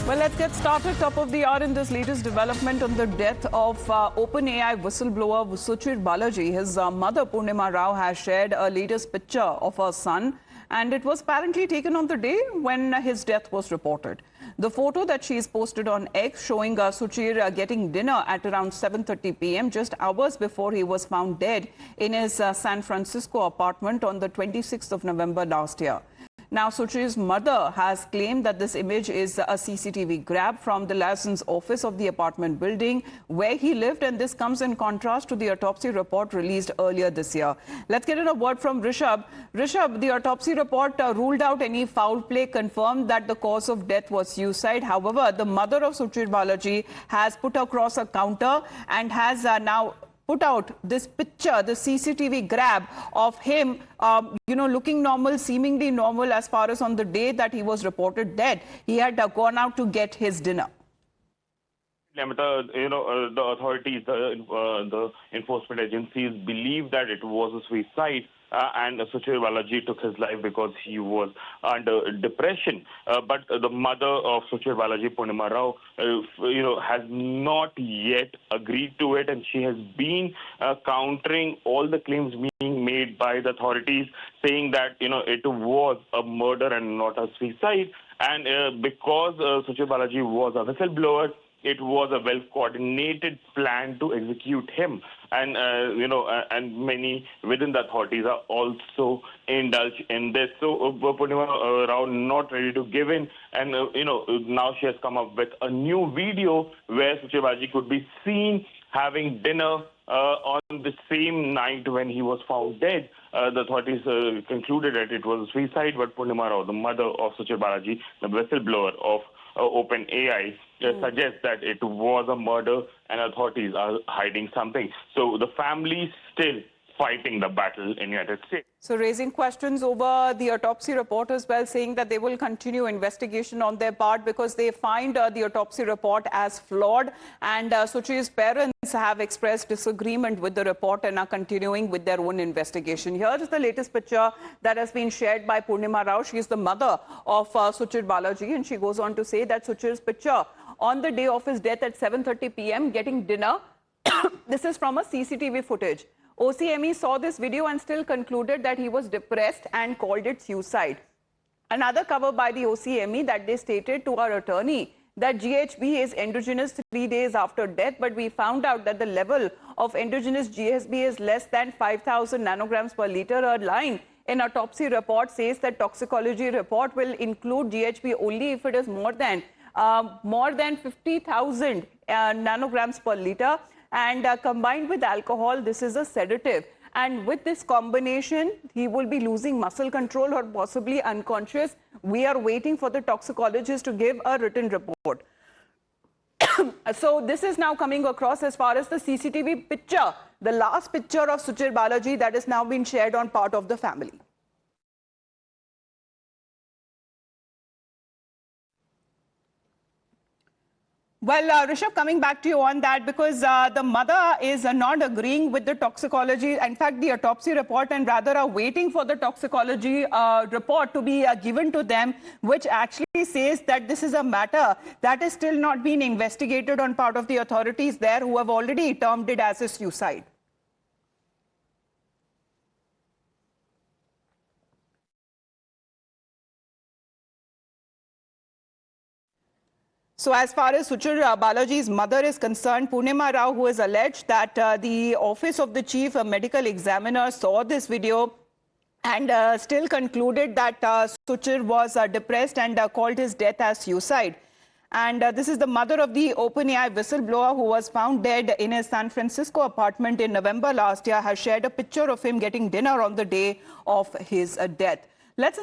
Well, let's get started. Top of the hour in this latest development on the death of OpenAI whistleblower Suchir Balaji. His mother, Purnima Rao, has shared a latest picture of her son, and it was apparently taken on the day when his death was reported. The photo that she's posted on X showing Suchir getting dinner at around 7:30 p.m. just hours before he was found dead in his San Francisco apartment on the 26th of November last year. Now, Suchir's mother has claimed that this image is a CCTV grab from the license office of the apartment building where he lived, and this comes in contrast to the autopsy report released earlier this year. Let's get in a word from Rishabh. Rishabh, the autopsy report ruled out any foul play, confirmed that the cause of death was suicide. However, the mother of Suchir Balaji has put across a counter and has now put out this picture, the CCTV grab of him, looking normal, seemingly normal as far as on the day that he was reported dead. He had gone out to get his dinner. The authorities, the enforcement agencies believe that it was a suicide. And Suchir Balaji took his life because he was under depression. But the mother of Suchir Balaji, Purnima Rao, has not yet agreed to it, and she has been countering all the claims being made by the authorities, saying that it was a murder and not a suicide. And because Suchir Balaji was a whistleblower, it was a well-coordinated plan to execute him. And, and many within the authorities are also indulged in this. So, Purnima Rao not ready to give in. And, now she has come up with a new video where Suchir Balaji could be seen having dinner on the same night when he was found dead. The authorities concluded that it was a suicide, but Purnima Rao, the mother of Suchir Balaji, the whistleblower of OpenAI, suggests that it was a murder and authorities are hiding something. So the family still fighting the battle in the United States. So raising questions over the autopsy report as well, saying that they will continue investigation on their part because they find the autopsy report as flawed. And Suchir's parents have expressed disagreement with the report and are continuing with their own investigation. Here is the latest picture that has been shared by Purnima Rao. She is the mother of Suchir Balaji, and she goes on to say that Suchir's picture on the day of his death at 7:30 p.m. getting dinner. This is from a CCTV footage. OCME saw this video and still concluded that he was depressed and called it suicide. Another cover by the OCME that they stated to our attorney that GHB is endogenous 3 days after death, but we found out that the level of endogenous GHB is less than 5,000 nanograms per liter. A line in autopsy report says that toxicology report will include GHB only if it is more than 50,000 nanograms per liter. And combined with alcohol, this is a sedative. And with this combination, he will be losing muscle control or possibly unconscious. We are waiting for the toxicologist to give a written report. So this is now coming across as far as the CCTV picture, the last picture of Suchir Balaji that has now been shared on part of the family. Well, Rishabh, coming back to you on that, because the mother is not agreeing with the toxicology, in fact, the autopsy report, and rather are waiting for the toxicology report to be given to them, which actually says that this is a matter that is still not being investigated on part of the authorities there, who have already termed it as a suicide. So as far as Suchir Balaji's mother is concerned, Purnima Rao, who has alleged that the office of the chief medical examiner saw this video and still concluded that Suchir was depressed and called his death as suicide. And this is the mother of the OpenAI whistleblower who was found dead in his San Francisco apartment in November last year, has shared a picture of him getting dinner on the day of his death. Let's